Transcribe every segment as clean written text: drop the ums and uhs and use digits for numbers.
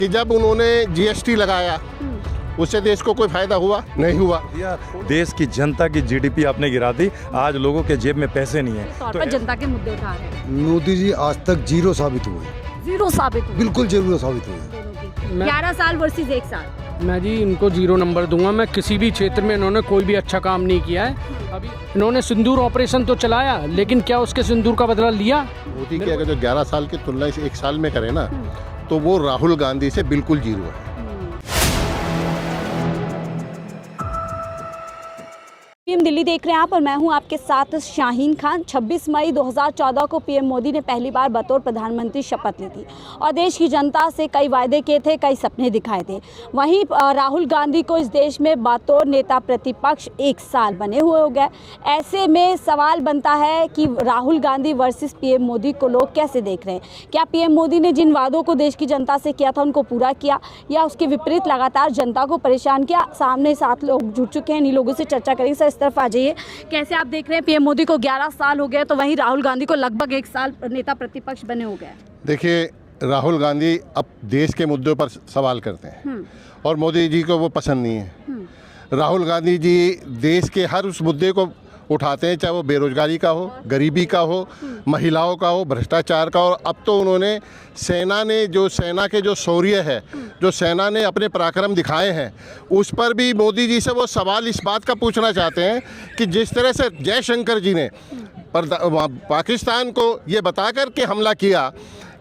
कि जब उन्होंने जीएसटी लगाया उससे देश को कोई फायदा हुआ? नहीं हुआ। देश की जनता की जीडीपी आपने गिरा दी। आज लोगों के जेब में पैसे नहीं है तौर पर जनता के मुद्दे उठा रहे हैं। मोदी जी आज तक जीरो साबित हुए, जीरो साबित हुए। बिल्कुल जीरो साबित हुए। 11 साल वर्सेस 1 साल। मैं जी इनको 0 नंबर दूंगा। मैं किसी भी क्षेत्र में इन्होंने कोई भी अच्छा काम नहीं किया है। अभी इन्होंने सिंदूर ऑपरेशन तो चलाया, लेकिन क्या उसके सिंदूर का बदला लिया? मोदी की अगर जो 11 साल की तुलना इस 1 साल में करें ना, तो वो राहुल गांधी से बिल्कुल जीरो है। पीएम दिल्ली देख रहे हैं आप और मैं हूं आपके साथ शाहीन खान। 26 मई 2014 को पीएम मोदी ने पहली बार बतौर प्रधानमंत्री शपथ ली थी और देश की जनता से कई वायदे किए थे, कई सपने दिखाए थे। वहीं राहुल गांधी को इस देश में बतौर नेता प्रतिपक्ष 1 साल बने हुए हो गए। ऐसे में सवाल बनता है कि राहुल गांधी वर्सेस पीएम मोदी को लोग कैसे देख रहे हैं? क्या पीएम मोदी ने जिन वादों को देश की जनता से किया था उनको पूरा किया, या उसके विपरीत लगातार जनता को परेशान किया? सामने 7 लोग जुड़ चुके हैं, इन्हीं लोगों से चर्चा करेंगे। सर, इस तरफ आ जाइए। कैसे आप देख रहे हैं? पीएम मोदी को 11 साल हो गए, तो वहीं राहुल गांधी को लगभग 1 साल नेता प्रतिपक्ष बने हो गए। देखिए, राहुल गांधी अब देश के मुद्दों पर सवाल करते हैं और मोदी जी को वो पसंद नहीं है। राहुल गांधी जी देश के हर उस मुद्दे को उठाते हैं, चाहे वो बेरोजगारी का हो, गरीबी का हो, महिलाओं का हो, भ्रष्टाचार का हो। अब तो उन्होंने सेना के जो शौर्य है, जो सेना ने अपने पराक्रम दिखाए हैं, उस पर भी मोदी जी से वो सवाल इस बात का पूछना चाहते हैं कि जिस तरह से जयशंकर जी ने पाकिस्तान को ये बताकर के हमला किया,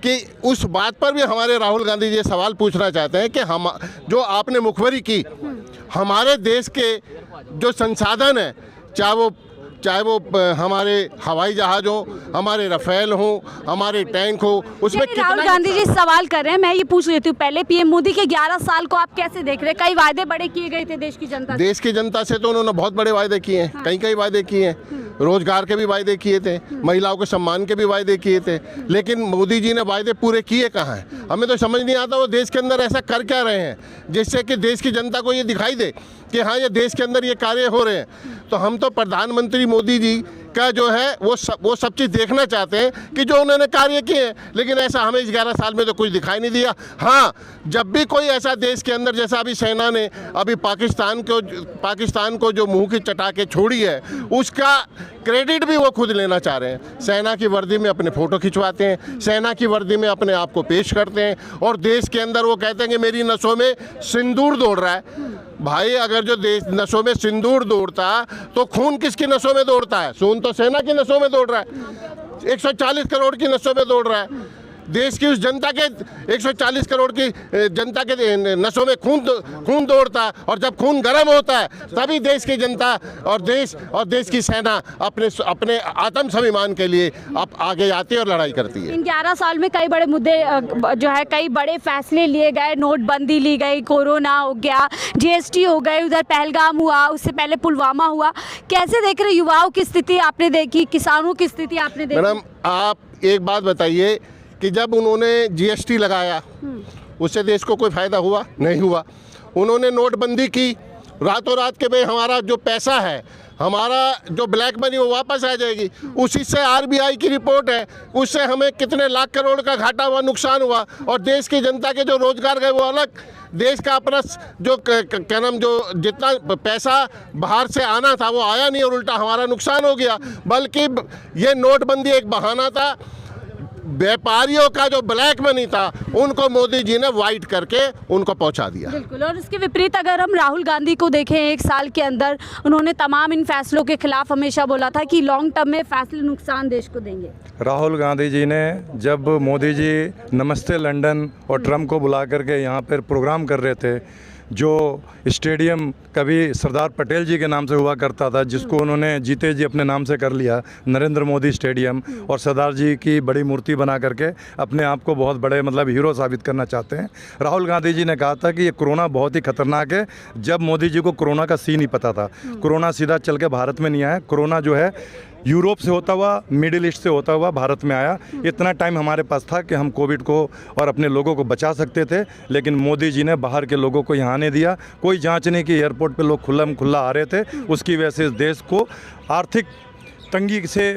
कि उस बात पर भी हमारे राहुल गांधी जी सवाल पूछना चाहते हैं कि हम जो आपने मुखबरी की, हमारे देश के जो संसाधन हैं, चाहे वो हमारे हवाई जहाज हो, हमारे रफेल हो, हमारे टैंक हो, उसमें राहुल गांधी जी सवाल कर रहे हैं। मैं ये पूछ लेती हूँ, पहले पीएम मोदी के 11 साल को आप कैसे देख रहे हैं? कई वायदे बड़े किए गए थे देश की जनता से। देश की जनता से तो उन्होंने बहुत बड़े वायदे किए हैं। कई वायदे किए हैं। रोजगार के भी वायदे किए थे, महिलाओं के सम्मान के भी वायदे किए थे, लेकिन मोदी जी ने वायदे पूरे किए कहाँ हैं? हमें तो समझ नहीं आता वो देश के अंदर ऐसा कर क्या रहे हैं जिससे कि देश की जनता को ये दिखाई दे कि हाँ, ये देश के अंदर ये कार्य हो रहे हैं। तो हम तो प्रधानमंत्री मोदी जी का जो है वो सब चीज़ देखना चाहते हैं कि जो उन्होंने कार्य किए हैं, लेकिन ऐसा हमें इस 11 साल में तो कुछ दिखाई नहीं दिया। हाँ, जब भी कोई ऐसा देश के अंदर, जैसा अभी सेना ने अभी पाकिस्तान को जो मुंह की चटा के छोड़ी है, उसका क्रेडिट भी वो खुद लेना चाह रहे हैं। सेना की वर्दी में अपने फ़ोटो खिंचवाते हैं, सेना की वर्दी में अपने आप को पेश करते हैं और देश के अंदर वो कहते हैं कि मेरी नसों में सिंदूर दौड़ रहा है। भाई, अगर जो देश नसों में सिंदूर दौड़ता तो खून किसकी नसों में दौड़ता है? खून तो सेना की नसों में दौड़ रहा है। 140 करोड़ की नसों में दौड़ रहा है। देश की उस जनता के 140 करोड़ की जनता के नसों में खून दौड़ता है, और जब खून गर्म होता है तभी देश की जनता और देश की सेना अपने आत्म स्वाभिमान के लिए अब आगे आती है और लड़ाई करती है। इन 11 साल में कई बड़े मुद्दे जो है, कई बड़े फैसले लिए गए। नोटबंदी ली गई, कोरोना हो गया, जीएसटी हो गई, उधर पहलगाम हुआ, उससे पहले पुलवामा हुआ। कैसे देख रहे? युवाओं की स्थिति आपने देखी, किसानों की स्थिति आपने देखी? मैडम, आप एक बात बताइए कि जब उन्होंने जीएसटी लगाया उससे देश को कोई फायदा हुआ? नहीं हुआ। उन्होंने नोटबंदी की, रातों रात के भाई हमारा जो पैसा है, हमारा जो ब्लैक मनी वो वापस आ जाएगी। उसी से आरबीआई की रिपोर्ट है, उससे हमें कितने लाख करोड़ का घाटा हुआ, नुकसान हुआ, और देश की जनता के जो रोजगार गए वो अलग। देश का अपना जो क्या नाम, जो जितना पैसा बाहर से आना था वो आया नहीं और उल्टा हमारा नुकसान हो गया। बल्कि ये नोटबंदी एक बहाना था। व्यापारियों का जो ब्लैक मनी था उनको मोदी जी ने वाइट करके उनको पहुंचा दिया। बिल्कुल। और इसके विपरीत अगर हम राहुल गांधी को देखें, 1 साल के अंदर उन्होंने तमाम इन फैसलों के खिलाफ हमेशा बोला था कि लॉन्ग टर्म में फैसले नुकसान देश को देंगे। राहुल गांधी जी ने जब मोदी जी नमस्ते लंदन और ट्रम्प को बुला करके यहाँ पर प्रोग्राम कर रहे थे, जो स्टेडियम कभी सरदार पटेल जी के नाम से हुआ करता था, जिसको उन्होंने जीते जी अपने नाम से कर लिया, नरेंद्र मोदी स्टेडियम, और सरदार जी की बड़ी मूर्ति बना करके अपने आप को बहुत बड़े मतलब हीरो साबित करना चाहते हैं। राहुल गांधी जी ने कहा था कि ये कोरोना बहुत ही खतरनाक है, जब मोदी जी को कोरोना का सीन ही पता था। कोरोना सीधा चल के भारत में नहीं आया, कोरोना जो है यूरोप से होता हुआ, मिडिल ईस्ट से होता हुआ भारत में आया। इतना टाइम हमारे पास था कि हम कोविड को और अपने लोगों को बचा सकते थे, लेकिन मोदी जी ने बाहर के लोगों को यहाँ आने दिया। कोई जांच नहीं की, एयरपोर्ट पे लोग खुल्ला आ रहे थे। उसकी वजह से इस देश को आर्थिक तंगी से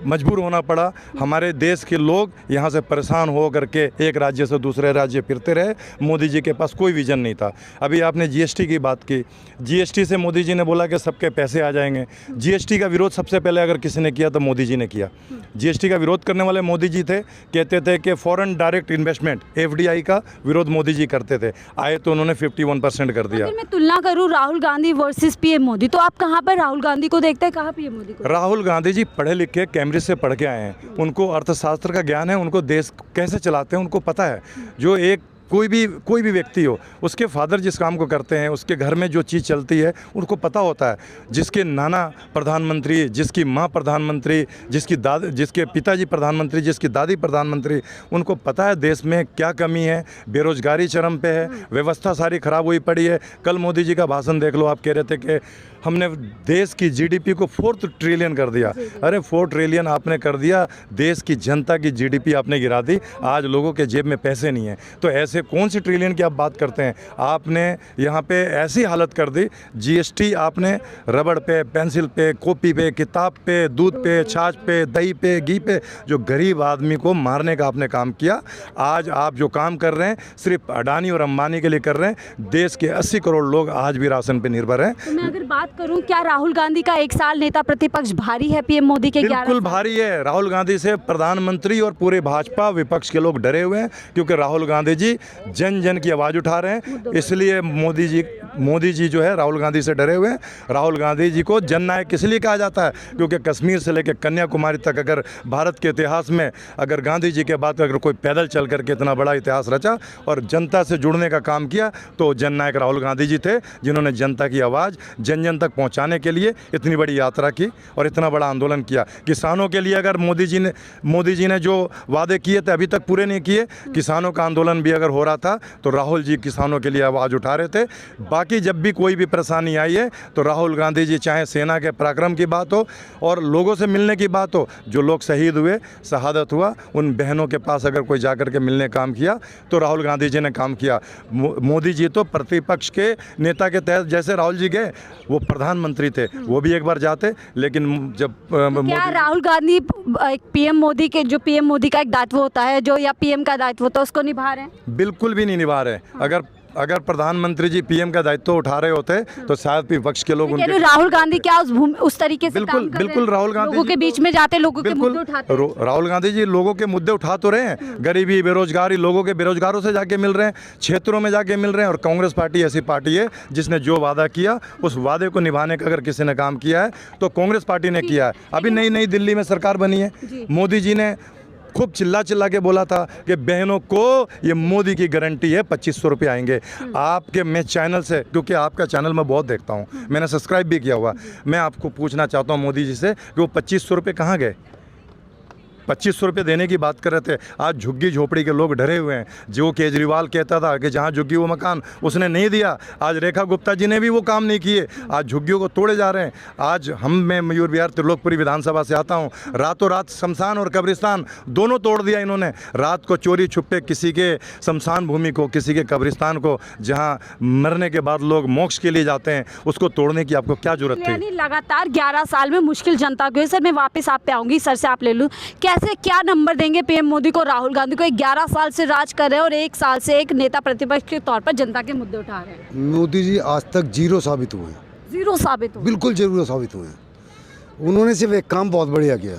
मजबूर होना पड़ा। हमारे देश के लोग यहाँ से परेशान हो करके एक राज्य से दूसरे राज्य फिरते रहे। मोदी जी के पास कोई विजन नहीं था। अभी आपने जीएसटी की बात की, जीएसटी से मोदी जी ने बोला कि सबके पैसे आ जाएंगे। जीएसटी का विरोध सबसे पहले अगर किसी ने किया तो मोदी जी ने किया। जीएसटी का विरोध करने वाले मोदी जी थे, कहते थे कि फॉरेन डायरेक्ट इन्वेस्टमेंट FDI का विरोध मोदी जी करते थे। आए तो उन्होंने 51% कर दिया। अगर मैं तुलना करूं राहुल गांधी वर्सेस पीएम मोदी, तो आप कहां पर राहुल गांधी को देखते हैं, कहां पीएम मोदी को? राहुल गांधी जी पढ़े लिखे कैम्ब्रिज से पढ़ के आए हैं, उनको अर्थशास्त्र का ज्ञान है, उनको देश कैसे चलाते हैं उनको पता है। जो एक कोई भी व्यक्ति हो, उसके फादर जिस काम को करते हैं, उसके घर में जो चीज़ चलती है उनको पता होता है। जिसके नाना प्रधानमंत्री, जिसकी माँ प्रधानमंत्री, जिसके पिताजी प्रधानमंत्री, जिसकी दादी प्रधानमंत्री, उनको पता है देश में क्या कमी है। बेरोजगारी चरम पे है, व्यवस्था सारी खराब हुई पड़ी है। कल मोदी जी का भाषण देख लो, आप कह रहे थे कि हमने देश की GDP को 4 ट्रिलियन कर दिया। अरे 4 ट्रिलियन आपने कर दिया, देश की जनता की GDP आपने गिरा दी। आज लोगों के जेब में पैसे नहीं है, तो ऐसे कौन सी ट्रिलियन की आप बात करते हैं? आपने यहाँ पे ऐसी हालत कर दी। GST आपने रबड़ पे, पेंसिल पे, कॉपी पे, किताब पे, दूध पे, छाछ पे, दही पे, घी पे, जो गरीब आदमी को मारने का आपने काम किया। आज आप जो काम कर रहे हैं सिर्फ अडानी और अंबानी के लिए कर रहे हैं। देश के 80 करोड़ लोग आज भी राशन पे निर्भर हैं। तो मैं अगर बात करूं, क्या राहुल गांधी का 1 साल नेता प्रतिपक्ष भारी है पीएम मोदी के? बिल्कुल भारी है। राहुल गांधी से प्रधानमंत्री और पूरे भाजपा विपक्ष के लोग डरे हुए हैं, क्योंकि राहुल गांधी जी जन जन की आवाज़ उठा रहे हैं। इसलिए मोदी जी जो है राहुल गांधी से डरे हुए हैं। राहुल गांधी जी को जननायक इसलिए कहा जाता है क्योंकि कश्मीर से लेकर कन्याकुमारी तक अगर भारत के इतिहास में अगर गांधी जी के बाद अगर कोई पैदल चल करके इतना बड़ा इतिहास रचा और जनता से जुड़ने का काम किया तो जननायक राहुल गांधी जी थे, जिन्होंने जनता की आवाज़ जन जन तक पहुंचाने के लिए इतनी बड़ी यात्रा की और इतना बड़ा आंदोलन किया। किसानों के लिए अगर मोदी जी ने जो वादे किए थे अभी तक पूरे नहीं किए। किसानों का आंदोलन भी अगर हो रहा था तो राहुल जी किसानों के लिए आवाज़ उठा रहे थे। बाकी जब भी कोई भी परेशानी आई है तो राहुल गांधी जी, चाहे सेना के पराक्रम की बात हो और लोगों से मिलने की बात हो, जो लोग शहीद हुए, शहादत हुआ, उन बहनों के पास अगर कोई जाकर के मिलने काम किया तो राहुल गांधी जी ने काम किया। मोदी जी तो प्रतिपक्ष के नेता के तहत, जैसे राहुल जी गए वो प्रधानमंत्री थे, वो भी एक बार जाते, लेकिन जब क्या राहुल गांधी पीएम मोदी का एक दायित्व होता है जो, या पीएम का दायित्व होता है, उसको निभा रहे हैं? बिल्कुल भी नहीं निभा रहे। अगर प्रधानमंत्री जी पीएम का दायित्व उठा रहे होते तो शायद विपक्ष के लोग उनके राहुल गांधी क्या उस तरीके से काम कर बिल्कुल राहुल गांधी लोगों के बीच में जाते, लोगों के मुद्दे उठाते हैं। राहुल गांधी जी लोगों के मुद्दे उठा तो रहे हैं, गरीबी, बेरोजगारी, लोगों के बेरोजगारों से जाके मिल रहे हैं, क्षेत्रों में जाके मिल रहे हैं। और कांग्रेस पार्टी ऐसी पार्टी है जिसने जो वादा किया उस वादे को निभाने का अगर किसी ने काम किया है तो कांग्रेस पार्टी ने किया है। अभी नई दिल्ली में सरकार बनी है, मोदी जी ने खूब चिल्ला के बोला था कि बहनों को ये मोदी की गारंटी है 2500 रुपये आएंगे आपके। मैं चैनल से, क्योंकि आपका चैनल मैं बहुत देखता हूँ, मैंने सब्सक्राइब भी किया हुआ, मैं आपको पूछना चाहता हूँ मोदी जी से कि वो 2500 रुपये कहाँ गए? 2500 रुपये देने की बात कर रहे थे। आज झुग्गी झोपड़ी के लोग डरे हुए हैं। जो केजरीवाल कहता था कि जहाँ झुग्गी वो मकान, उसने नहीं दिया। आज रेखा गुप्ता जी ने भी वो काम नहीं किए। आज झुग्गियों को तोड़े जा रहे हैं। आज मैं मयूर विहार त्रिलोकपुरी विधानसभा से आता हूँ, रातों रात शमशान और कब्रिस्तान दोनों तोड़ दिया इन्होंने। रात को चोरी छुपे किसी के शमशान भूमि को, किसी के कब्रिस्तान को, जहाँ मरने के बाद लोग मोक्ष के लिए जाते हैं, उसको तोड़ने की आपको क्या जरूरत थी? यानी लगातार 11 साल में मुश्किल जनता को। सर मैं वापस आप पे आऊँगी, सर से आप ले लूँ, कैसे क्या नंबर देंगे पीएम मोदी को, राहुल गांधी को? 11 साल से राज कर रहे हैं और 1 साल से एक नेता प्रतिपक्ष के तौर पर जनता के मुद्दे उठा रहे हैं। मोदी जी आज तक जीरो साबित हुए हैं। जीरो साबित हुए? बिल्कुल जीरो साबित हुए हैं। उन्होंने सिर्फ एक काम बहुत बढ़िया किया।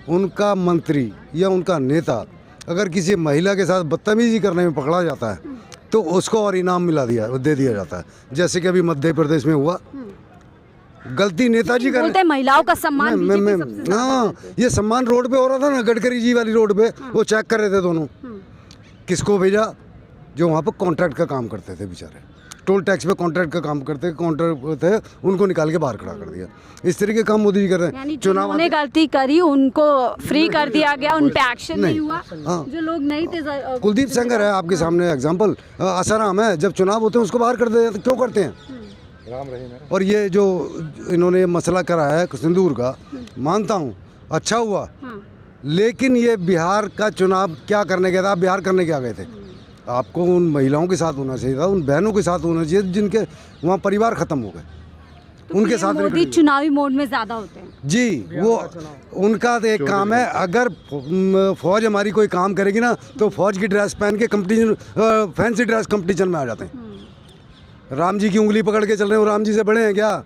उनका मंत्री या उनका नेता अगर किसी महिला के साथ बदतमीजी करने में पकड़ा जाता है तो उसको और इनाम दे दिया जाता है। जैसे कि अभी मध्य प्रदेश में हुआ। गलती नेताजी का, बोलते हैं महिलाओं का सम्मान। हाँ, ये सम्मान रोड पे हो रहा था ना, गडकरी जी वाली रोड पे, वो चेक कर रहे थे दोनों। किसको भेजा? जो वहाँ पर कॉन्ट्रैक्ट का काम करते थे बेचारे, टोल टैक्स पे कॉन्ट्रैक्ट का काम करते थे, उनको निकाल के बाहर खड़ा कर दिया। इस तरीके के काम मोदी जी कर रहे हैं। चुनाव उन्होंने गलती करी, उनको फ्री कर दिया गया, उन पे एक्शन नहीं हुआ। जो लोग नहीं थे, कुलदीप सेंगर है आपके सामने एग्जाम्पल, आसाराम है, जब चुनाव होते हैं उसको बाहर कर देते, क्यों करते हैं? और ये जो इन्होंने मसला कराया है सिंदूर का, मानता हूँ अच्छा हुआ, लेकिन ये बिहार का चुनाव क्या करने गया था? आप बिहार करने क्या गए थे? आपको उन महिलाओं के साथ होना चाहिए था, उन बहनों के साथ होना चाहिए जिनके वहाँ परिवार ख़त्म हो गए। उनके साथ नहीं मोदी खड़ेंगे। चुनावी मोड में ज्यादा होते हैं। जी, वो उनका तो एक काम है, अगर फौज हमारी कोई काम करेगी ना तो फौज की ड्रेस पहन के कंपटीशन, फैंसी ड्रेस कंपटीशन में आ जाते हैं। राम जी की उंगली पकड़ के चल रहे हैं, वो राम जी से बड़े हैं क्या?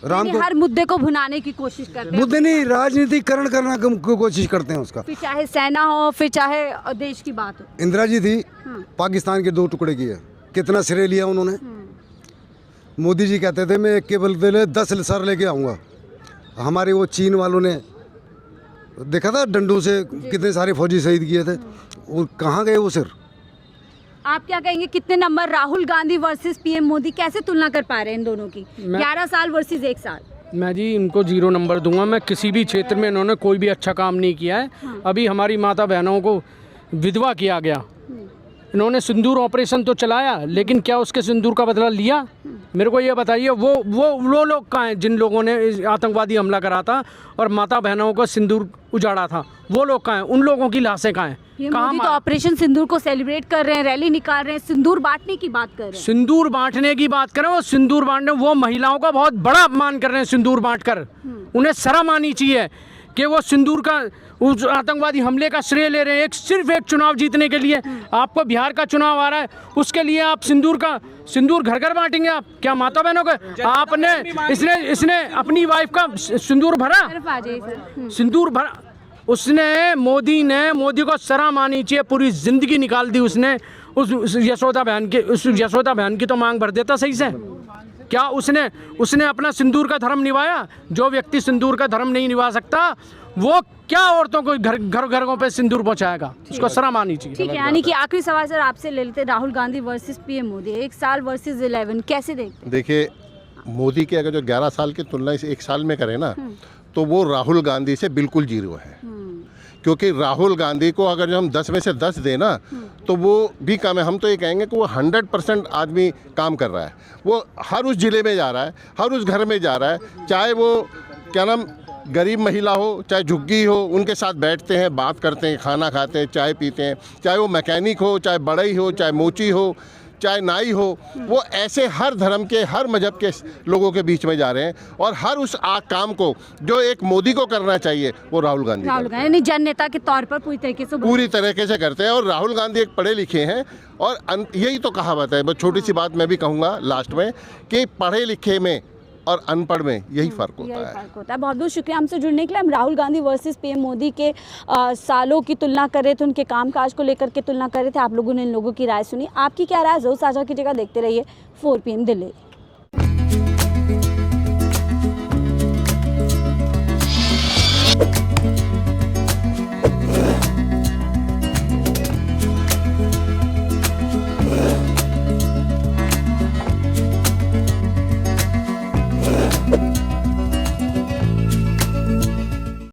राम को हर मुद्दे को भुनाने की कोशिश करते हैं, मुद्दे नहीं, राजनीतिकरण करना की कोशिश करते हैं उसका। फिर चाहे सेना हो, फिर चाहे देश की बात हो। इंदिरा जी थी, पाकिस्तान के 2 टुकड़े किए, कितना श्रेय लिया उन्होंने। मोदी जी कहते थे मैं एक के बदले 10 सर लेके आऊँगा। हमारे वो चीन वालों ने देखा था डंडों से कितने सारे फौजी शहीद किए थे, वो कहाँ गए वो सिर? आप क्या कहेंगे, कितने number Rahul Gandhi versus PM Modi, कैसे तुलना कर पा रहे हैं इन दोनों की? 11 साल वर्सेस 1 साल। मैं जी इनको 0 नंबर दूंगा। मैं किसी भी क्षेत्र में इन्होंने कोई भी अच्छा काम नहीं किया है। अभी हमारी माता बहनों को विधवा किया गया, इन्होंने सिंदूर ऑपरेशन तो चलाया, लेकिन क्या उसके सिंदूर का बदला लिया? मेरे को ये बताइए, वो लोग कहाँ हैं जिन लोगों ने आतंकवादी हमला करा था और माता बहनों को सिंदूर उजाड़ा था? वो लोग कहाँ हैं? उन लोगों की लाशें कहाँ हैं? मोदी तो ऑपरेशन सिंदूर को सेलिब्रेट कर रहे हैं, रैली निकाल रहे हैं, सिंदूर बांटने की बात कर रहे हैं। सिंदूर बांटने की बात करें, वो सिंदूर बांटने, वो महिलाओं का बहुत बड़ा अपमान कर रहे हैं सिंदूर बांटकर। उन्हें शर्म आनी चाहिए कि वो सिंदूर का, उस आतंकवादी हमले का श्रेय ले रहे हैं सिर्फ एक चुनाव जीतने के लिए। आपको बिहार का चुनाव आ रहा है, उसके लिए आप सिंदूर घर घर बांटेंगे? आप क्या माता बहनों को? आपने इसने अपनी वाइफ का सिंदूर भरा, सिंदूर भरा उसने। मोदी को शर्म आनी चाहिए, पूरी जिंदगी निकाल दी उसने। उस यशोदा बहन की तो मांग भर देता सही से। क्या उसने अपना सिंदूर का धर्म निभाया? जो व्यक्ति सिंदूर का धर्म नहीं निभा सकता, वो क्या औरतों को घरों पे सिंदूर पहुंचाएगा? उसको शर्म आनी चाहिए। ठीक है, यानी कि आखिरी सवाल सर आपसे ले लेते, राहुल गांधी वर्सेस पीएम मोदी, 1 साल वर्सेस 11, कैसे देखते हैं? देखिए, मोदी के अगर जो 11 साल की तुलना इस 1 साल में करें ना, तो वो राहुल गांधी से बिल्कुल 0 है। क्योंकि राहुल गांधी को अगर जो हम 10 में से 10 दें ना, तो वो भी कम है। हम तो ये कहेंगे कि वो 100% आदमी काम कर रहा है। वो हर उस ज़िले में जा रहा है, हर उस घर में जा रहा है, चाहे वो क्या नाम गरीब महिला हो, चाहे झुग्गी हो, उनके साथ बैठते हैं, बात करते हैं, खाना खाते हैं, चाय पीते हैं। चाहे वो मैकेनिक हो, चाहे बढ़ई हो, चाहे मोची हो, चाहे नाई हो, वो ऐसे हर धर्म के, हर मजहब के लोगों के बीच में जा रहे हैं। और हर उस काम को जो एक मोदी को करना चाहिए, वो राहुल गांधी यानी जन नेता के तौर पर पूरी तरीके से करते हैं। और राहुल गांधी एक पढ़े लिखे हैं, और यही तो कहावत है, बस छोटी सी बात मैं भी कहूँगा लास्ट में, कि पढ़े लिखे में और अनपढ़ में यही फ़र्क होता है। बहुत बहुत शुक्रिया हमसे जुड़ने के लिए। हम राहुल गांधी वर्सेस पीएम मोदी के सालों की तुलना कर रहे थे, उनके कामकाज को लेकर के तुलना कर रहे थे। आप लोगों ने इन लोगों की राय सुनी, आपकी क्या राय? जरूर साझा कीजिएगा। देखते रहिए 4 PM दिल्ली।